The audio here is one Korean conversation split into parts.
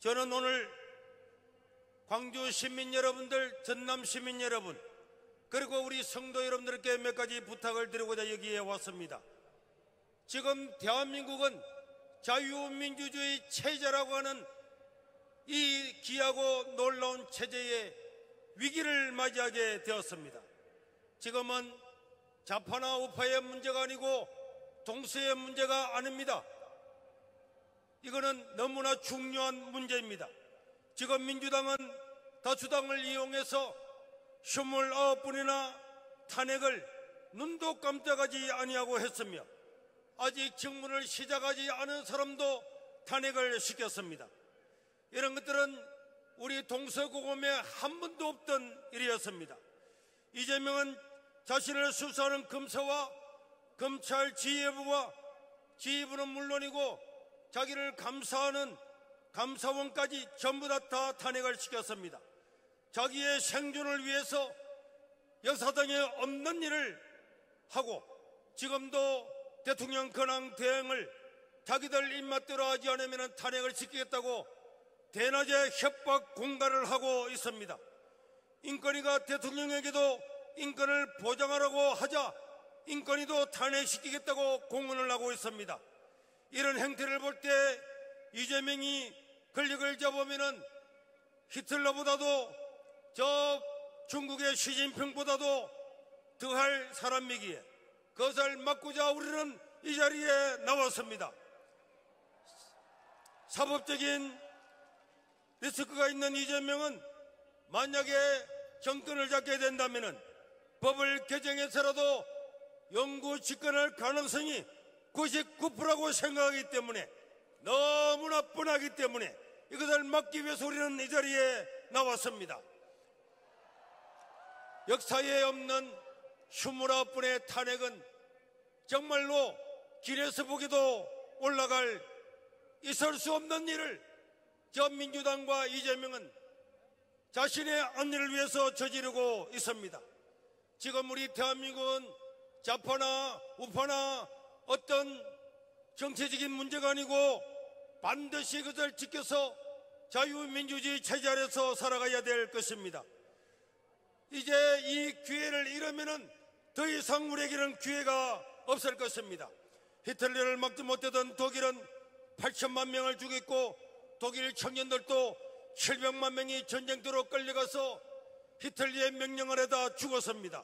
저는 오늘 광주 시민 여러분들, 전남 시민 여러분, 그리고 우리 성도 여러분들께 몇 가지 부탁을 드리고자 여기에 왔습니다. 지금 대한민국은 자유민주주의 체제라고 하는 이 귀하고 놀라운 체제의 위기를 맞이하게 되었습니다. 지금은 좌파나 우파의 문제가 아니고 동서의 문제가 아닙니다. 이거는 너무나 중요한 문제입니다. 지금 민주당은 다수당을 이용해서 29분이나 탄핵을 눈도 깜짝하지 아니하고 했으며 아직 직무를 시작하지 않은 사람도 탄핵을 시켰습니다. 이런 것들은 우리 동서고금에 한 번도 없던 일이었습니다. 이재명은 자신을 수사하는 검사와 검찰 지휘부와 지휘부는 물론이고 자기를 감사하는 감사원까지 전부 다 탄핵을 시켰습니다. 자기의 생존을 위해서 역사당에 없는 일을 하고 지금도 대통령 권한 대행을 자기들 입맛대로 하지 않으면 탄핵을 시키겠다고 대낮에 협박 공갈을 하고 있습니다. 인권위가 대통령에게도 인권을 보장하라고 하자 인권위도 탄핵시키겠다고 공언을 하고 있습니다. 이런 행태를 볼 때 이재명이 권력을 잡으면은 히틀러보다도 저 중국의 시진핑보다도 더할 사람이기에 그것을 막고자 우리는 이 자리에 나왔습니다. 사법적인 리스크가 있는 이재명은 만약에 정권을 잡게 된다면은 법을 개정해서라도 영구 집권할 가능성이 99%라고 생각하기 때문에 너무나 뻔하기 때문에 이것을 막기 위해서 우리는 이 자리에 나왔습니다. 역사에 없는 29분의 탄핵은 정말로 길에서 보기도 올라갈 있을 수 없는 일을 저 민주당과 이재명은 자신의 안위를 위해서 저지르고 있습니다. 지금 우리 대한민국은 좌파나 우파나 어떤 정치적인 문제가 아니고 반드시 그것을 지켜서 자유민주주의 체제 아래서 살아가야 될 것입니다. 이제 이 기회를 잃으면은 더 이상 우리에게는 기회가 없을 것입니다. 히틀러를 막지 못하던 독일은 8천만 명을 죽였고 독일 청년들도 700만 명이 전쟁터로 끌려가서 히틀러의 명령 아래다 죽었습니다.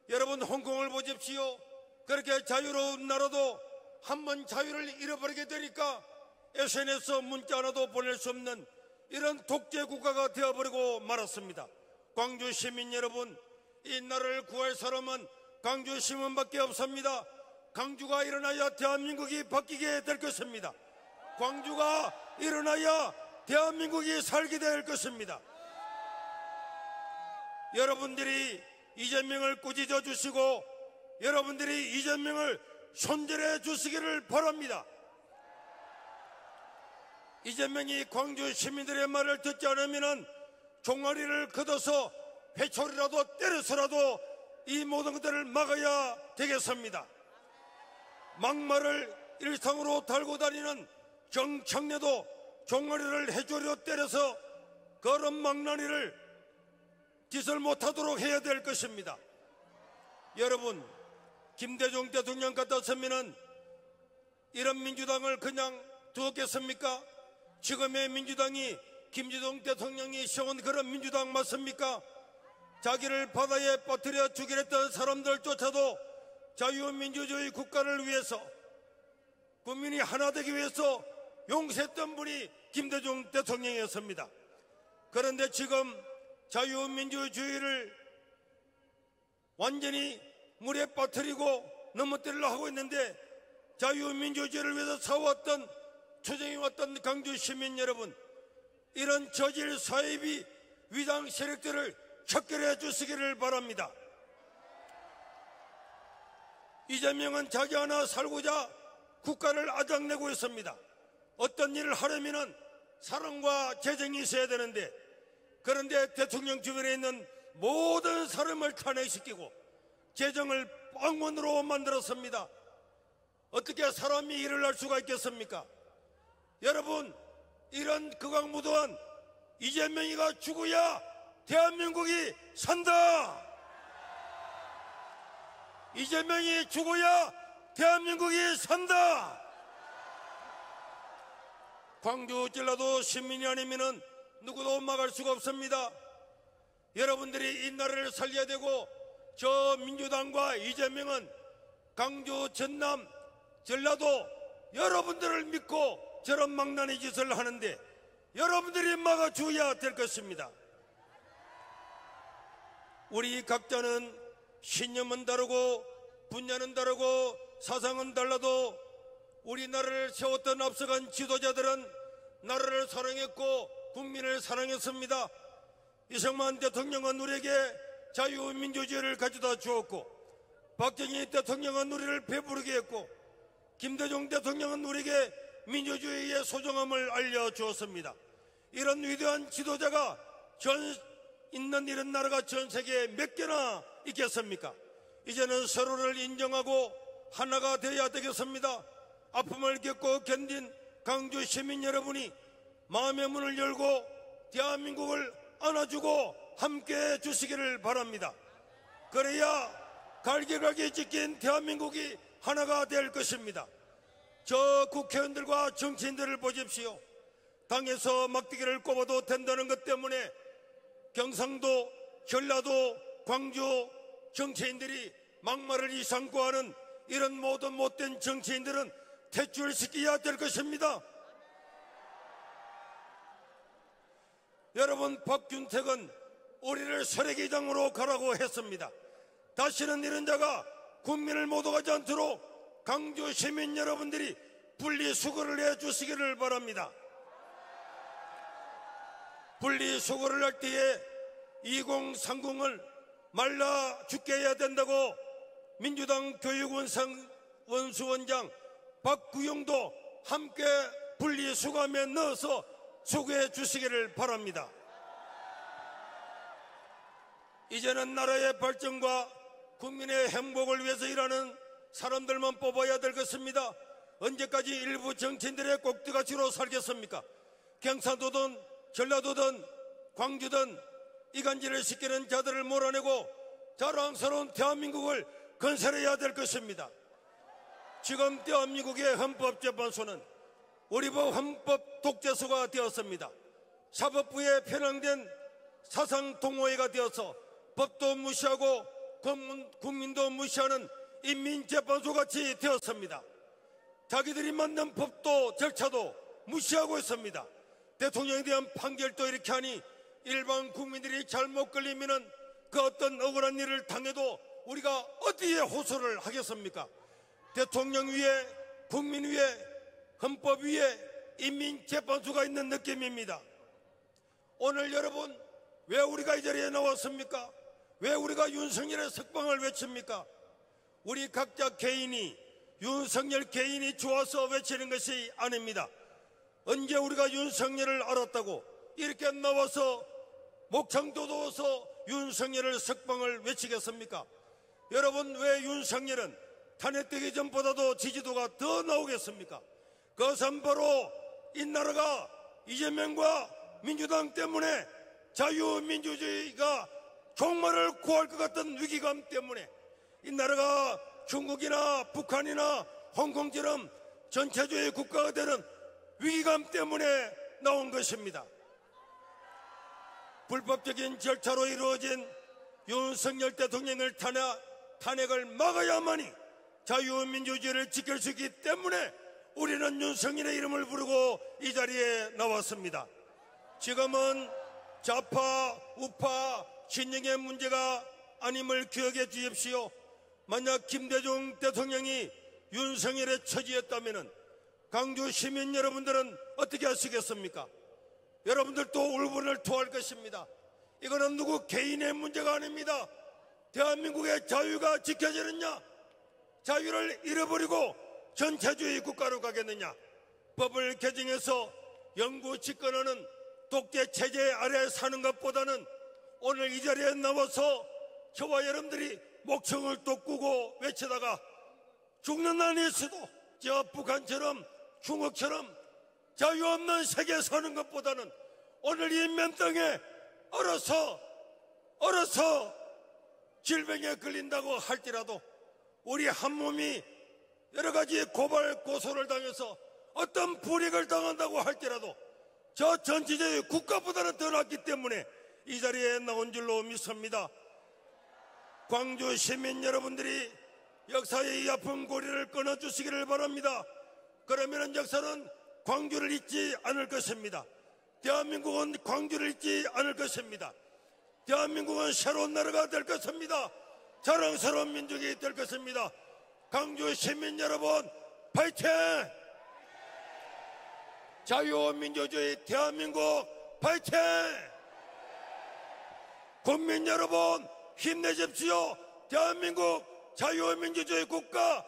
여러분 홍콩을 보십시오. 그렇게 자유로운 나라도 한번 자유를 잃어버리게 되니까 SNS 문자 하나도 보낼 수 없는 이런 독재 국가가 되어버리고 말았습니다. 광주 시민 여러분, 이 나라를 구할 사람은 광주 시민밖에 없습니다. 광주가 일어나야 대한민국이 바뀌게 될 것입니다. 광주가 일어나야 대한민국이 살게 될 것입니다. 여러분들이 이재명을 꾸짖어 주시고 여러분들이 이재명을 손절해 주시기를 바랍니다. 이재명이 광주 시민들의 말을 듣지 않으면 종아리를 걷어서 회초리라도 때려서라도 이 모든 것들을 막아야 되겠습니다. 막말을 일상으로 달고 다니는 정청래도 종아리를 회초리로 때려서 그런 망나니를 짓을 못하도록 해야 될 것입니다. 여러분, 김대중 대통령 같았으면 이런 민주당을 그냥 두었겠습니까? 지금의 민주당이 김대중 대통령이 세운 그런 민주당 맞습니까? 자기를 바다에 빠뜨려 죽이려 했던 사람들조차도 자유민주주의 국가를 위해서 국민이 하나 되기 위해서 용서했던 분이 김대중 대통령이었습니다. 그런데 지금 자유민주주의를 완전히 물에 빠뜨리고 넘어뜨리려 하고 있는데 자유민주주의를 위해서 싸웠던 투쟁해왔던 광주 시민 여러분, 이런 저질 사이비 위장 세력들을 척결해 주시기를 바랍니다. 이재명은 자기 하나 살고자 국가를 아작내고 있습니다. 어떤 일을 하려면 사람과 재정이 있어야 되는데 그런데 대통령 주변에 있는 모든 사람을 탄핵시키고 재정을 빵원으로 만들었습니다. 어떻게 사람이 일을 할 수가 있겠습니까? 여러분, 이런 극악무도한 이재명이가 죽어야 대한민국이 산다. 이재명이 죽어야 대한민국이 산다. 광주 전라도 시민이 아니면은 누구도 막을 수가 없습니다. 여러분들이 이 나라를 살려야 되고, 저 민주당과 이재명은 광주, 전남, 전라도 여러분들을 믿고 저런 망나니 짓을 하는데 여러분들이 막아줘야 될 것입니다. 우리 각자는 신념은 다르고 분야는 다르고 사상은 달라도 우리나라를 세웠던 앞서간 지도자들은 나라를 사랑했고 국민을 사랑했습니다. 이승만 대통령은 우리에게 자유민주주의를 가져다 주었고, 박정희 대통령은 우리를 배부르게 했고, 김대중 대통령은 우리에게 민주주의의 소중함을 알려주었습니다. 이런 위대한 지도자가 있는 이런 나라가 전 세계에 몇 개나 있겠습니까? 이제는 서로를 인정하고 하나가 되어야 되겠습니다. 아픔을 겪고 견딘 광주 시민 여러분이 마음의 문을 열고 대한민국을 안아주고 함께해 주시기를 바랍니다. 그래야 갈기갈기 찢긴 대한민국이 하나가 될 것입니다. 저 국회의원들과 정치인들을 보십시오. 당에서 막대기를 꼽아도 된다는 것 때문에 경상도, 전라도, 광주 정치인들이 막말을 이상고 하는 이런 모든 못된 정치인들은 퇴출시켜야 될 것입니다. 여러분, 박준택은 우리를 서래기장으로 가라고 했습니다. 다시는 이런 자가 국민을 못 오가지 않도록 광주 시민 여러분들이 분리수거를 해주시기를 바랍니다. 분리수거를 할 때에 2030을 말라 죽게 해야 된다고 민주당 교육원수원장 박구용도 함께 분리수거함에 넣어서 수거해 주시기를 바랍니다. 이제는 나라의 발전과 국민의 행복을 위해서 일하는 사람들만 뽑아야 될 것입니다. 언제까지 일부 정치인들의 꼭두가시로 살겠습니까? 경상도든 전라도든 광주든 이간질을 시키는 자들을 몰아내고 자랑스러운 대한민국을 건설해야 될 것입니다. 지금 대한민국의 헌법재판소는 우리 법 헌법 독재소가 되었습니다. 사법부에 편향된 사상 동호회가 되어서 법도 무시하고 국민도 무시하는 인민재판소 같이 되었습니다. 자기들이 만든 법도 절차도 무시하고 있습니다. 대통령에 대한 판결도 이렇게 하니 일반 국민들이 잘못 걸리면은 그 어떤 억울한 일을 당해도 우리가 어디에 호소를 하겠습니까? 대통령 위에, 국민 위에, 헌법 위에 인민재판소가 있는 느낌입니다. 오늘 여러분, 왜 우리가 이 자리에 나왔습니까? 왜 우리가 윤석열의 석방을 외칩니까? 우리 각자 개인이, 윤석열 개인이 좋아서 외치는 것이 아닙니다. 언제 우리가 윤석열을 알았다고 이렇게 나와서 목청 돋워서 윤석열을 석방을 외치겠습니까? 여러분, 왜 윤석열은 탄핵되기 전보다도 지지도가 더 나오겠습니까? 그것은 바로 이 나라가 이재명과 민주당 때문에 자유민주주의가 종말을 구할 것 같은 위기감 때문에, 이 나라가 중국이나 북한이나 홍콩처럼 전체주의 국가가 되는 위기감 때문에 나온 것입니다. 불법적인 절차로 이루어진 윤석열 대통령을 탄핵을 막아야만이 자유민주주의를 지킬 수 있기 때문에 우리는 윤석열의 이름을 부르고 이 자리에 나왔습니다. 지금은 좌파, 우파, 진영의 문제가 아님을 기억해 주십시오. 만약 김대중 대통령이 윤석열의 처지였다면 광주 시민 여러분들은 어떻게 하시겠습니까? 여러분들도 울분을 토할 것입니다. 이거는 누구 개인의 문제가 아닙니다. 대한민국의 자유가 지켜지느냐, 자유를 잃어버리고 전체주의 국가로 가겠느냐, 법을 개정해서 영구 집권하는 독재 체제 아래 사는 것보다는 오늘 이 자리에 나와서 저와 여러분들이 목청을 또 꾸고 외치다가 죽는 날이 있어도 저 북한처럼 중국처럼 자유 없는 세계에 사는 것보다는 오늘 이 맨땅에 얼어서 질병에 걸린다고 할지라도 우리 한 몸이 여러 가지 고발 고소를 당해서 어떤 불이익을 당한다고 할지라도 저 전체적인 국가보다는 더 낫기 때문에 이 자리에 나온 줄로 믿습니다. 광주 시민 여러분들이 역사의 이 아픈 고리를 끊어주시기를 바랍니다. 그러면 역사는 광주를 잊지 않을 것입니다. 대한민국은 광주를 잊지 않을 것입니다. 대한민국은 새로운 나라가 될 것입니다. 자랑스러운 민족이 될 것입니다. 광주 시민 여러분, 파이팅! 자유민주주의 대한민국 파이팅! 국민 여러분 힘내십시오. 대한민국 자유민주주의 국가,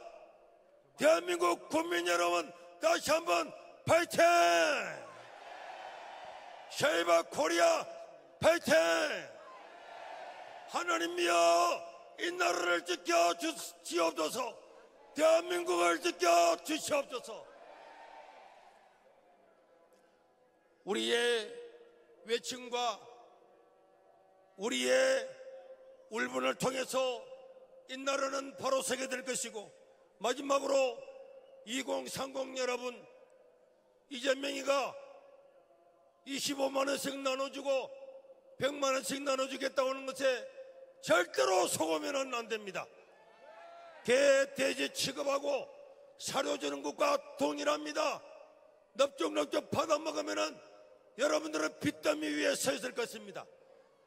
대한민국 국민 여러분 다시 한번 파이팅! 쉐이바 코리아 파이팅! 하나님이여 이 나라를 지켜주시옵소서. 대한민국을 지켜주시옵소서. 우리의 외침과 우리의 울분을 통해서 이 나라는 바로 서게 될 것이고, 마지막으로 2030 여러분, 이재명이가 25만 원씩 나눠주고 100만 원씩 나눠주겠다고 하는 것에 절대로 속으면 안 됩니다. 개, 돼지 취급하고 사료 주는 것과 동일합니다. 넙죽넙죽 받아먹으면 여러분들은 빚더미 위에 서 있을 것입니다.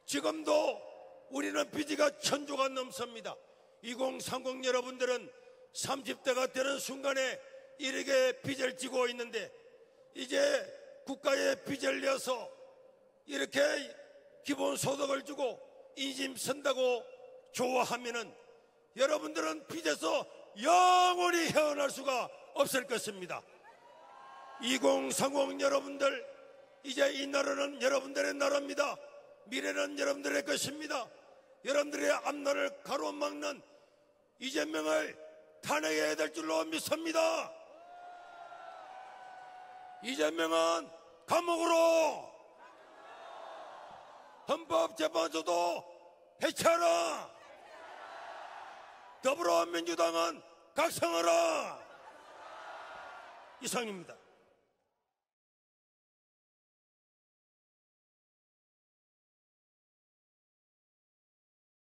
지금도 우리는 빚이가 1000조가 넘습니다. 2030 여러분들은 30대가 되는 순간에 이렇게 빚을 지고 있는데, 이제 국가에 빚을 내서 이렇게 기본소득을 주고 인심 쓴다고 좋아하면은 여러분들은 빚에서 영원히 헤어날 수가 없을 것입니다. 2030 여러분들, 이제 이 나라는 여러분들의 나라입니다. 미래는 여러분들의 것입니다. 여러분들의 앞날을 가로막는 이재명을 탄핵해야 될 줄로 믿습니다. 이재명은 감옥으로, 헌법재판소도 해체하라. 더불어민주당은 각성하라. 이상입니다.